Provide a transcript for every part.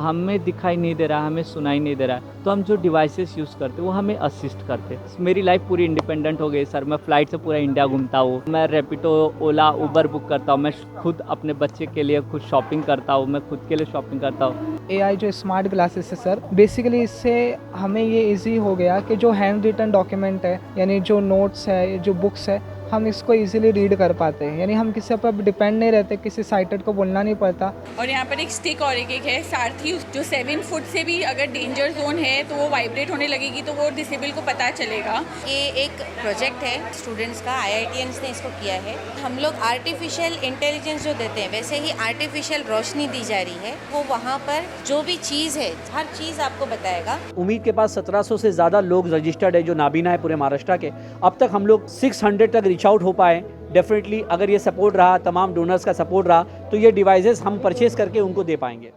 हमें दिखाई नहीं दे रहा, हमें सुनाई नहीं दे रहा है, तो हम जो डिवाइसेस यूज़ करते हैं वो हमें असिस्ट करते हैं। मेरी लाइफ पूरी इंडिपेंडेंट हो गई सर। मैं फ़्लाइट से पूरा इंडिया घूमता हूँ, मैं रैपिडो, ओला, उबर बुक करता हूँ, मैं खुद अपने बच्चे के लिए खुद शॉपिंग करता हूँ, मैं खुद के लिए शॉपिंग करता हूँ। एआई जो स्मार्ट ग्लासेस है सर, बेसिकली इससे हमें ये इजी हो गया कि जो हैंड रिटन डॉक्यूमेंट है, यानी जो नोट्स है, जो बुक्स है, हम इसको इजीली रीड कर पाते हैं। यानी हम किसी पर डिपेंड नहीं रहते, किसी साइटेड को बोलना नहीं पड़ता। और यहाँ पर एक स्टिक और एक है सारथी, जो 7 फुट से भी अगर डेंजर जोन है तो वो वाइब्रेट होने लगेगी तो वो डिसेबल को पता चलेगा। ये एक प्रोजेक्ट है स्टूडेंट्स का, आईआईटीएंस ने इसको किया है। हम लोग आर्टिफिशियल इंटेलिजेंस जो देते हैं वैसे ही आर्टिफिशियल रोशनी दी जा रही है। वो वहाँ पर जो भी चीज़ है हर चीज़ आपको बताएगा। उम्मीद के पास 1700 से ज़्यादा लोग रजिस्टर्ड है जो नाबीना है पूरे महाराष्ट्र के। अब तक हम लोग 600 तक रीच आउट हो पाए। डेफिनेटली अगर ये सपोर्ट रहा, तमाम डोनर्स का सपोर्ट रहा, तो ये डिवाइसेस हम परचेज करके उनको दे पाएंगे।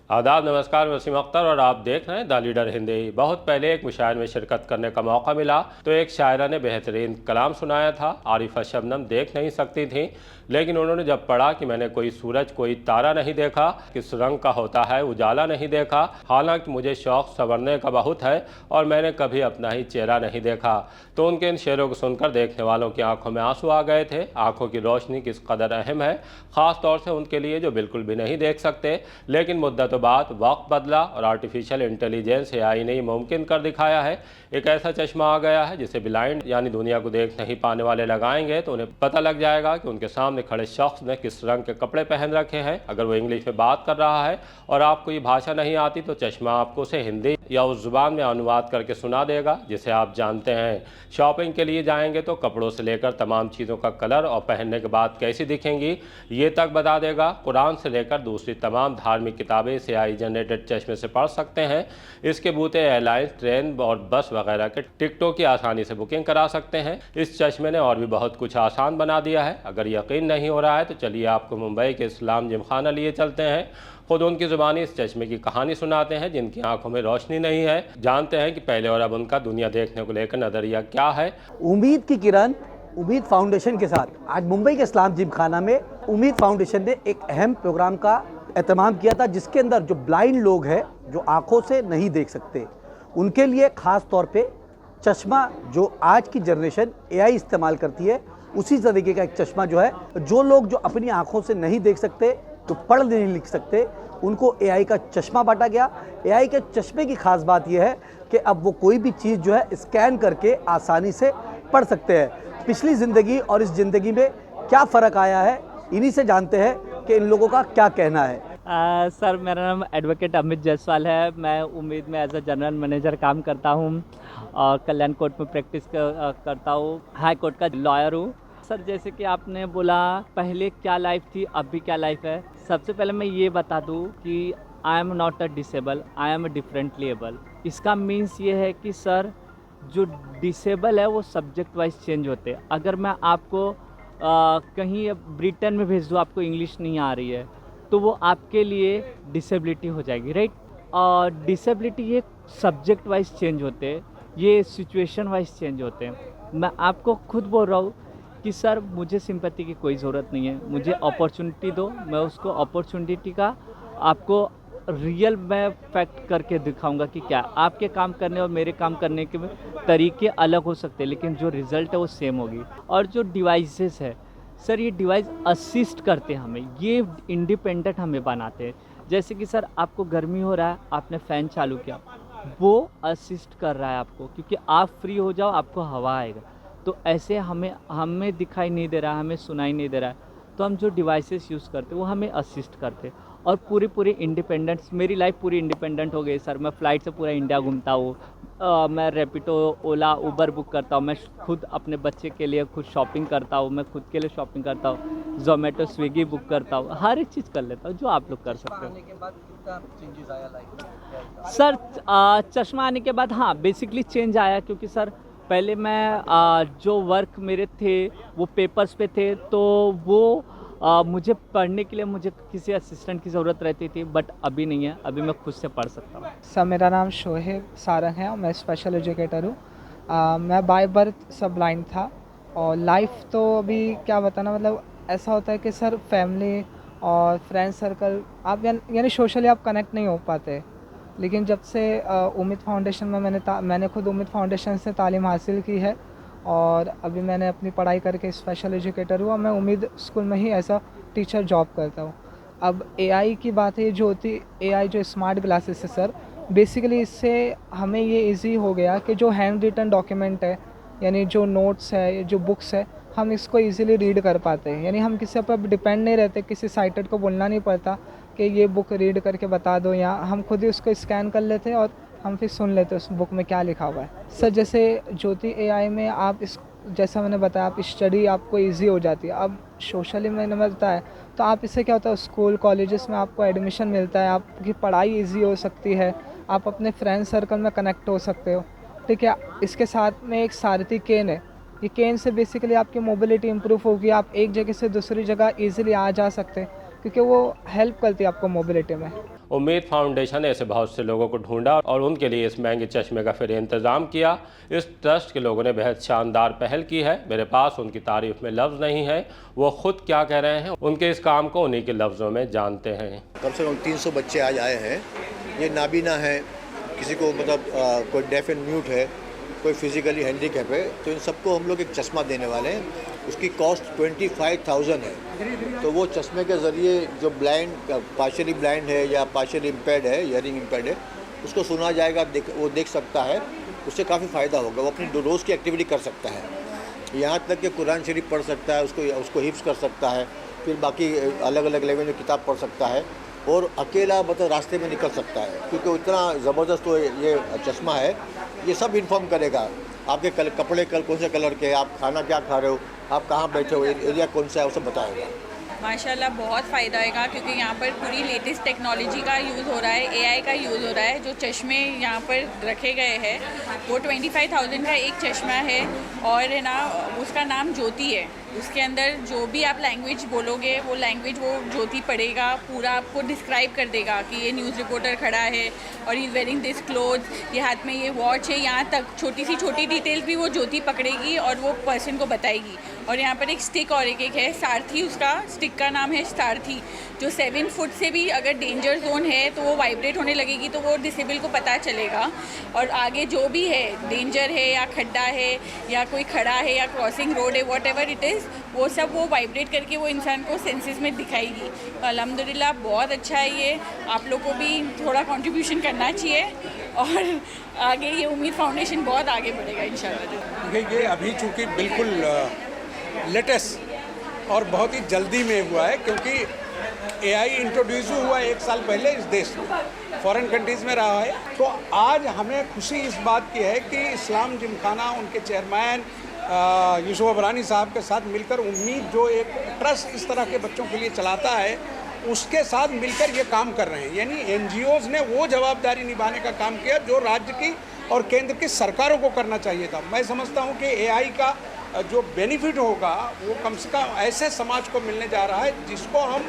आदाब, नमस्कार, वसीम अख्तर और आप देख रहे हैं द लीडर हिंदी। बहुत पहले एक मुशायरे में शिरकत करने का मौका मिला तो एक शायरा ने बेहतरीन कलाम सुनाया था। आरिफा शबनम देख नहीं सकती थी, लेकिन उन्होंने जब पढ़ा कि मैंने कोई सूरज कोई तारा नहीं देखा, किस रंग का होता है उजाला नहीं देखा, हालांकि मुझे शौक़ संवरने का बहुत है और मैंने कभी अपना ही चेहरा नहीं देखा, तो उनके इन शेरों को सुनकर देखने वालों की आंखों में आंसू आ गए थे। आंखों की रोशनी किस कदर अहम है, ख़ास तौर से उनके लिए जो बिल्कुल भी नहीं देख सकते। लेकिन मुद्दतों बाद वक्त बदला और आर्टिफिशियल इंटेलिजेंस एआई ने मुमकिन कर दिखाया है। एक ऐसा चश्मा आ गया है जिसे ब्लाइंड यानी दुनिया को देख नहीं पाने वाले लगाएंगे तो उन्हें पता लग जाएगा कि उनके सामने खड़े शख्स ने किस रंग के कपड़े पहन रखे हैं। अगर वो इंग्लिश में बात कर रहा है और आपको ये भाषा नहीं आती तो चश्मा आपको उसे हिंदी या उस जुबान में अनुवाद करके सुना देगा जिसे आप जानते हैं। शॉपिंग के लिए जाएंगे तो कपड़ों से लेकर तमाम चीज़ों का कलर और पहनने के बाद कैसी दिखेंगी ये तक बता देगा। कुरान से लेकर दूसरी तमाम धार्मिक किताबें इस एआई जनरेटेड चश्मे से पढ़ सकते हैं। इसके बूते एयरलाइंस, ट्रेन और बस वगैरह के टिकटों की आसानी से बुकिंग करा सकते हैं। इस चश्मे ने और भी बहुत कुछ आसान बना दिया है। अगर यकीन नहीं हो रहा है तो चलिए आपको मुंबई के इस्लाम जिमखाना लिए चलते हैं। खुद उनकी ज़ुबानी इस चश्मे की कहानी सुनाते हैं जिनकी आंखों में रोशनी नहीं है। जानते हैं कि पहले और अब उनका दुनिया देखने को लेकर नज़रिया क्या है। उम्मीद की किरण उम्मीद फाउंडेशन के साथ आज मुंबई के इस्लाम जिमखाना में उम्मीद फाउंडेशन ने एक अहम प्रोग्राम का एहतमाम किया था, जिसके अंदर जो ब्लाइंड लोग हैं, जो आंखों से नहीं देख सकते, उनके लिए ख़ास तौर पे चश्मा जो आज की जनरेशन एआई इस्तेमाल करती है, उसी तरीके का एक चश्मा जो है, जो लोग जो अपनी आंखों से नहीं देख सकते, तो पढ़ नहीं लिख सकते, उनको एआई का चश्मा बांटा गया। एआई के चश्मे की खास बात यह है कि अब वो कोई भी चीज़ जो है स्कैन करके आसानी से पढ़ सकते हैं। पिछली ज़िंदगी और इस ज़िंदगी में क्या फ़र्क आया है, इन्हीं से जानते हैं कि इन लोगों का क्या कहना है। सर, मेरा नाम एडवोकेट अमित जायसवाल है। मैं उम्मीद में एज अ जनरल मैनेजर काम करता हूँ और कल्याण कोर्ट में प्रैक्टिस करता हूँ। हाई कोर्ट का लॉयर हूँ। सर, जैसे कि आपने बोला पहले क्या लाइफ थी, अब भी क्या लाइफ है। सबसे पहले मैं ये बता दूँ कि I am not a disable, I am a differently able. इसका मीन्स ये है कि सर, जो डिसेबल है वो सब्जेक्ट वाइज चेंज होते हैं। अगर मैं आपको कहीं ब्रिटेन में भेज दूँ, आपको इंग्लिश नहीं आ रही है, तो वो आपके लिए डिसेबिलिटी हो जाएगी, राइट। और डिसेबिलिटी ये सब्जेक्ट वाइज चेंज होते हैं, ये सिचुएशन वाइज चेंज होते हैं। मैं आपको खुद बोल रहा हूँ कि सर, मुझे सिंपैथी की कोई ज़रूरत नहीं है। मुझे अपॉर्चुनिटी दो, मैं उसको अपॉर्चुनिटी का आपको रियल मैं फैक्ट करके दिखाऊंगा कि क्या आपके काम करने और मेरे काम करने के तरीके अलग हो सकते हैं, लेकिन जो रिज़ल्ट है वो सेम होगी। और जो डिवाइसेस है सर, ये डिवाइस असिस्ट करते हैं हमें, ये इंडिपेंडेंट हमें बनाते हैं। जैसे कि सर, आपको गर्मी हो रहा है, आपने फ़ैन चालू किया, वो असिस्ट कर रहा है आपको, क्योंकि आप फ्री हो जाओ आपको हवा आएगा। तो ऐसे हमें दिखाई नहीं दे रहा, हमें सुनाई नहीं दे रहा है, तो हम जो डिवाइसेस यूज़ करते वो हमें असिस्ट करते हैं। और पूरी इंडिपेंडेंस, मेरी लाइफ पूरी इंडिपेंडेंट हो गई सर। मैं फ़्लाइट से पूरा इंडिया घूमता हूँ, मैं रैपिडो, ओला, उबर बुक करता हूँ, मैं खुद अपने बच्चे के लिए खुद शॉपिंग करता हूँ, मैं खुद के लिए शॉपिंग करता हूँ, ज़ोमेटो, स्विगी बुक करता हूँ, हर एक चीज़ कर लेता हूँ जो आप लोग कर सकते हो। सर, चश्मा आने के बाद हाँ, बेसिकली चेंज आया, क्योंकि सर पहले मैं जो वर्क मेरे थे वो पेपर्स पे थे, तो वो मुझे पढ़ने के लिए मुझे किसी असिस्टेंट की ज़रूरत रहती थी, बट अभी नहीं है, अभी मैं खुद से पढ़ सकता हूँ। सर, मेरा नाम शोहेब सारंग है और मैं स्पेशल एजुकेटर हूँ। मैं बाय बर्थ सब ब्लाइंड था और लाइफ तो अभी क्या बताना, मतलब ऐसा होता है कि सर फैमिली और फ्रेंड सर्कल आप यानी सोशली आप कनेक्ट नहीं हो पाते। लेकिन जब से उम्मीद फाउंडेशन में मैंने खुद उम्मीद फाउंडेशन से तालीम हासिल की है और अभी मैंने अपनी पढ़ाई करके स्पेशल एजुकेटर हुआ। मैं उम्मीद स्कूल में ही एज अ टीचर जॉब करता हूँ। अब एआई की बात है जो होती एआई जो स्मार्ट ग्लासेस है सर, बेसिकली इससे हमें ये इजी हो गया कि जो हैंड रिटन डॉक्यूमेंट है यानी जो नोट्स है जो बुक्स है हम इसको इजीली रीड कर पाते हैं। यानी हम किसी पर डिपेंड नहीं रहते, किसी साइटेड को बोलना नहीं पड़ता कि ये बुक रीड करके बता दो, या हम खुद ही उसको स्कैन कर लेते हैं और हम फिर सुन लेते हैं उस बुक में क्या लिखा हुआ है। सर जैसे ज्योति एआई में आप जैसा मैंने बताया आप स्टडी आपको इजी हो जाती है। अब सोशली मैंने बताया तो आप इससे क्या होता है स्कूल कॉलेजेस में आपको एडमिशन मिलता है, आपकी पढ़ाई इजी हो सकती है, आप अपने फ्रेंड सर्कल में कनेक्ट हो सकते हो। ठीक है, इसके साथ में एक सारथी केन है, ये केन से बेसिकली आपकी मोबिलिटी इंप्रूव होगी, आप एक जगह से दूसरी जगह इजीली आ जा सकते हैं क्योंकि वो हेल्प करती है आपको मोबिलिटी में। उम्मीद फाउंडेशन ने ऐसे बहुत से लोगों को ढूंढा और उनके लिए इस महंगे चश्मे का फिर इंतज़ाम किया। इस ट्रस्ट के लोगों ने बेहद शानदार पहल की है। मेरे पास उनकी तारीफ में लफ्ज़ नहीं है, वो खुद क्या कह रहे हैं उनके इस काम को उन्हीं के लफ्ज़ों में जानते हैं। कम से कम 300 बच्चे आज आए हैं। ये नाबीना है, किसी को मतलब कोई डेफ एंड म्यूट है, कोई फिजिकली हैंडीकैप है, तो इन सबको हम लोग एक चश्मा देने वाले हैं। उसकी कॉस्ट 25,000 है। तो वो चश्मे के ज़रिए जो ब्लाइंड पार्शियली ब्लाइंड है या पार्शियली इम्पेयर्ड है, हियरिंग इम्पेयर्ड है, उसको सुना जाएगा, वो देख सकता है, उससे काफ़ी फ़ायदा होगा। वो अपनी रोज़ की एक्टिविटी कर सकता है, यहाँ तक कि कुरान शरीफ पढ़ सकता है, उसको हिफ्ज़ कर सकता है, फिर बाकी अलग अलग लैंग्वेज में किताब पढ़ सकता है और अकेला मतलब रास्ते में निकल सकता है क्योंकि इतना ज़बरदस्त तो ये चश्मा है। ये सब इन्फॉर्म करेगा आपके कपड़े कौन से कलर के, आप खाना क्या खा रहे हो, आप कहाँ बैठे हो, एरिया कौन सा है, वो सब बताएगा। माशाल्लाह बहुत फ़ायदा होगा क्योंकि यहाँ पर पूरी लेटेस्ट टेक्नोलॉजी का यूज़ हो रहा है, एआई का यूज़ हो रहा है। जो चश्मे यहाँ पर रखे गए हैं वो 25,000 का एक चश्मा है और है ना उसका नाम ज्योति है। उसके अंदर जो भी आप लैंग्वेज बोलोगे वो लैंग्वेज वो ज्योति पढ़ेगा, पूरा आपको डिस्क्राइब कर देगा कि ये न्यूज़ रिपोर्टर खड़ा है और he is wearing this cloth, ये हाथ में ये वॉच है, यहाँ तक छोटी सी छोटी डिटेल्स भी वो ज्योति पकड़ेगी और वो पर्सन को बताएगी। और यहाँ पर एक स्टिक और एक है सारथी, उसका स्टिक का नाम है सारथी, जो 7 फुट से भी अगर डेंजर जोन है तो वो वाइब्रेट होने लगेगी तो वो डिसेबल को पता चलेगा और आगे जो भी है डेंजर है या खड्डा है या कोई खड़ा है या क्रॉसिंग रोड है, वॉट एवर इट इज़, वो सब वो वाइब्रेट करके वो इंसान को सेंसेस में दिखाएगी। अल्हम्दुलिल्लाह बहुत अच्छा है ये, आप लोग को भी थोड़ा कंट्रीब्यूशन करना चाहिए और आगे ये उम्मीद फाउंडेशन बहुत आगे बढ़ेगा इंशाल्लाह। ये अभी चूँकि बिल्कुल लेटेस्ट और बहुत ही जल्दी में हुआ है क्योंकि एआई इंट्रोड्यूस हुआ 1 साल पहले इस देश में, फॉरेन कंट्रीज़ में रहा है। तो आज हमें खुशी इस बात की है कि इस्लाम जिमखाना उनके चेयरमैन यूसुफ अबरानी साहब के साथ मिलकर उम्मीद जो एक ट्रस्ट इस तरह के बच्चों के लिए चलाता है उसके साथ मिलकर ये काम कर रहे हैं। यानी एनजीओज़ ने वो जवाबदारी निभाने का काम किया जो राज्य की और केंद्र की सरकारों को करना चाहिए था। मैं समझता हूँ कि एआई का जो बेनिफिट होगा वो कम से कम ऐसे समाज को मिलने जा रहा है जिसको हम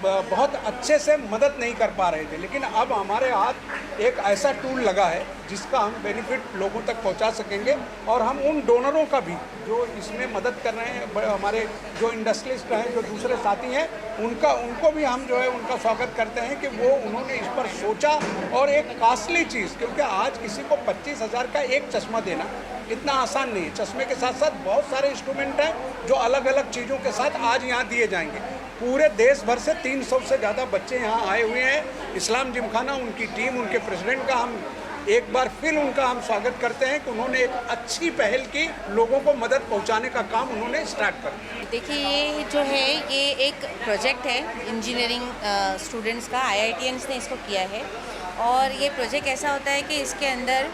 बहुत अच्छे से मदद नहीं कर पा रहे थे, लेकिन अब हमारे हाथ एक ऐसा टूल लगा है जिसका हम बेनिफिट लोगों तक पहुंचा सकेंगे और हम उन डोनरों का भी जो इसमें मदद कर रहे हैं, हमारे जो इंडस्ट्रियलिस्ट हैं, जो दूसरे साथी हैं, उनको भी हम जो है उनका स्वागत करते हैं कि वो उन्होंने इस पर सोचा। और एक कॉस्टली चीज़, क्योंकि आज किसी को 25,000 का एक चश्मा देना इतना आसान नहीं है। चश्मे के साथ साथ बहुत सारे इंस्ट्रूमेंट हैं जो अलग अलग चीज़ों के साथ आज यहाँ दिए जाएंगे। पूरे देश भर से 300 से ज़्यादा बच्चे यहाँ आए हुए हैं। इस्लाम जिमखाना, उनकी टीम, उनके प्रेसिडेंट का हम एक बार फिर उनका हम स्वागत करते हैं कि उन्होंने एक अच्छी पहल की, लोगों को मदद पहुँचाने का काम उन्होंने स्टार्ट कर दिया। देखिए ये जो है ये एक प्रोजेक्ट है इंजीनियरिंग स्टूडेंट्स का, IITians ने इसको किया है। और ये प्रोजेक्ट ऐसा होता है कि इसके अंदर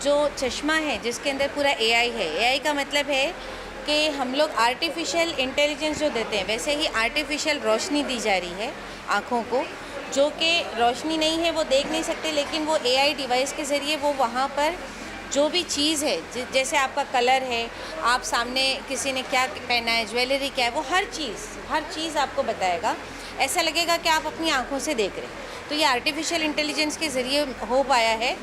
जो चश्मा है जिसके अंदर पूरा AI है, AI का मतलब है कि हम लोग आर्टिफिशियल इंटेलिजेंस जो देते हैं वैसे ही आर्टिफिशियल रोशनी दी जा रही है आँखों को, जो कि रोशनी नहीं है, वो देख नहीं सकते, लेकिन वो AI डिवाइस के ज़रिए वो वहाँ पर जो भी चीज़ है, जैसे आपका कलर है, आप सामने किसी ने क्या पहना है, ज्वेलरी क्या है, वो हर चीज़ आपको बताएगा। ऐसा लगेगा कि आप अपनी आँखों से देख रहे हैं। तो ये आर्टिफिशियल इंटेलिजेंस के ज़रिए हो पाया है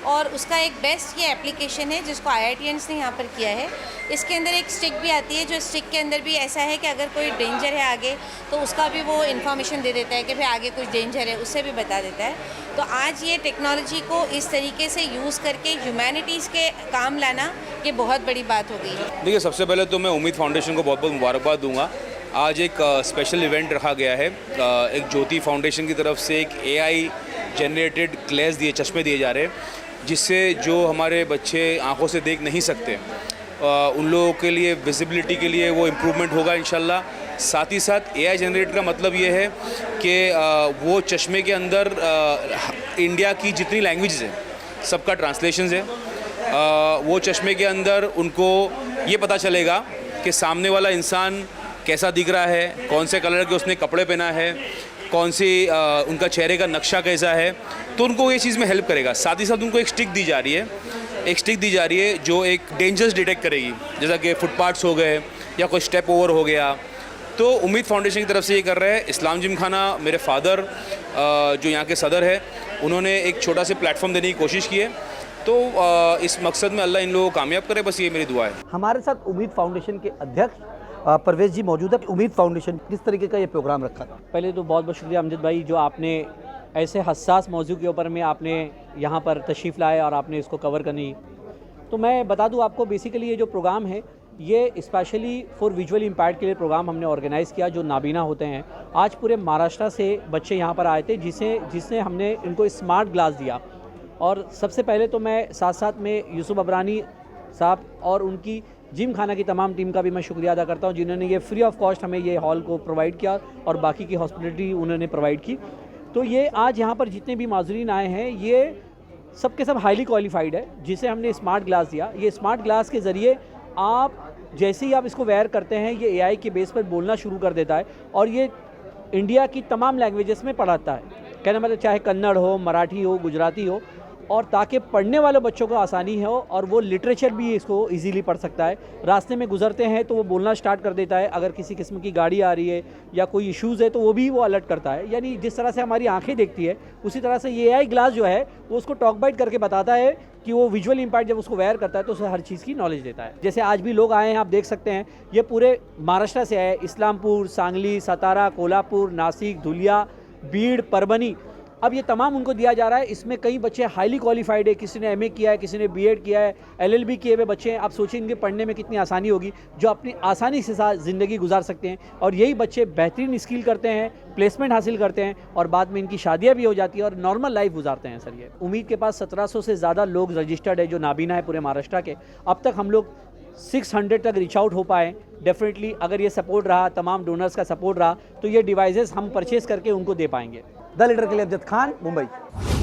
और उसका एक बेस्ट ये एप्लीकेशन है जिसको IITians ने यहाँ पर किया है। इसके अंदर एक स्टिक भी आती है, जो स्टिक के अंदर भी ऐसा है कि अगर कोई डेंजर है आगे तो उसका भी वो इन्फॉर्मेशन दे देता है कि भाई आगे कुछ डेंजर है, उससे भी बता देता है। तो आज ये टेक्नोलॉजी को इस तरीके से यूज़ करके ह्यूमैनिटीज़ के काम लाना ये बहुत बड़ी बात हो गई है। देखिए, सबसे पहले तो मैं उम्मीद फाउंडेशन को बहुत बहुत मुबारकबाद दूंगा। आज एक स्पेशल इवेंट रखा गया है। एक ज्योति फाउंडेशन की तरफ से एक AI जनरेटेड ग्लेस चश्मे दिए जा रहे हैं, जिससे जो हमारे बच्चे आंखों से देख नहीं सकते उन लोगों के लिए विजिबिलिटी के लिए वो इम्प्रूवमेंट होगा इंशाल्लाह। साथ ही साथ AI जनरेट का मतलब ये है कि वो चश्मे के अंदर इंडिया की जितनी लैंग्वेजेस हैं सबका ट्रांसलेशन है। वो चश्मे के अंदर उनको ये पता चलेगा कि सामने वाला इंसान कैसा दिख रहा है, कौन से कलर के उसने कपड़े पहना है, कौन सी उनका चेहरे का नक्शा कैसा है, तो उनको ये चीज़ में हेल्प करेगा। साथ ही साथ उनको एक स्टिक दी जा रही है जो एक डेंजर्स डिटेक्ट करेगी, जैसा कि फुटपाथ्स हो गए या कोई स्टेप ओवर हो गया। तो उम्मीद फाउंडेशन की तरफ से ये कर रहे हैं। इस्लाम जिमखाना, मेरे फादर जो यहाँ के सदर है, उन्होंने एक छोटा सा प्लेटफॉर्म देने की कोशिश की है। तो इस मकसद में अल्लाह इन लोगों को कामयाब करे, बस ये मेरी दुआ है। हमारे साथ उम्मीद फाउंडेशन के अध्यक्ष परवेज जी मौजूद है। उम्मीद फाउंडेशन किस तरीके का ये प्रोग्राम रखा था? पहले तो बहुत बहुत शुक्रिया अमजद भाई, जो आपने ऐसे हसास मौजू के ऊपर में आपने यहाँ पर तशरीफ़ लाए और आपने इसको कवर करनी। तो मैं बता दूँ आपको, बेसिकली ये जो प्रोग्राम है ये स्पेशली फॉर विजुअल इम्पैक्ट के लिए प्रोग्राम हमने ऑर्गेनाइज़ किया, जो नाबीना होते हैं। आज पूरे महाराष्ट्र से बच्चे यहाँ पर आए थे, जिसने हमने इनको स्मार्ट ग्लास दिया। और सबसे पहले तो मैं साथ साथ में यूसुफ अबरानी साहब और उनकी जिम खाना की तमाम टीम का भी मैं शुक्रिया अदा करता हूँ, जिन्होंने ये फ्री ऑफ कॉस्ट हमें ये हॉल को प्रोवाइड किया और बाकी की हॉस्पिटलिटी उन्होंने प्रोवाइड की। तो ये आज यहाँ पर जितने भी माज़रीन आए हैं ये सब के सब हाईली क्वालिफाइड है, जिसे हमने स्मार्ट ग्लास दिया। ये स्मार्ट ग्लास के ज़रिए आप जैसे ही आप इसको वेयर करते हैं, ये AI के बेस पर बोलना शुरू कर देता है और ये इंडिया की तमाम लैंग्वेजेस में पढ़ाता है। कहना मतलब चाहे कन्नड़ हो, मराठी हो, गुजराती हो, और ताकि पढ़ने वाले बच्चों को आसानी हो और वो लिटरेचर भी इसको इजीली पढ़ सकता है। रास्ते में गुजरते हैं तो वो बोलना स्टार्ट कर देता है, अगर किसी किस्म की गाड़ी आ रही है या कोई इश्यूज़ है तो वो भी वो अलर्ट करता है। यानी जिस तरह से हमारी आंखें देखती है, उसी तरह से ये AI ग्लास जो है वो उसको टॉक बाइट करके बताता है कि वो विजुअल इम्पैक्ट जब उसको वेयर करता है तो उसे हर चीज़ की नॉलेज देता है। जैसे आज भी लोग आए हैं, आप देख सकते हैं, ये पूरे महाराष्ट्र से आए, इस्लामपुर, सांगली, सतारा, कोल्हापुर, नासिक, धुलिया, बीड़, परभनी। अब ये तमाम उनको दिया जा रहा है। इसमें कई बच्चे हाईली क्वालिफाइड है, किसी ने MA किया है, किसी ने BEd किया है, LLB किए हुए बच्चे हैं। आप सोचें इनके पढ़ने में कितनी आसानी होगी, जो अपनी आसानी से साथ ज़िंदगी गुजार सकते हैं। और यही बच्चे बेहतरीन स्किल करते हैं, प्लेसमेंट हासिल करते हैं और बाद में इनकी शादियाँ भी हो जाती है और नॉर्मल लाइफ गुजारते हैं। सर, ये उम्मीद के पास 1700 से ज़्यादा लोग रजिस्टर्ड है जो नाबीना है पूरे महाराष्ट्र के। अब तक हम लोग 600 तक रीच आउट हो पाए। डेफिनेटली अगर ये सपोर्ट रहा, तमाम डोनर्स का सपोर्ट रहा, तो ये डिवाइसेस हम परचेज़ करके उनको दे पाएंगे। द लीडर के लिए अमजद खान, मुंबई।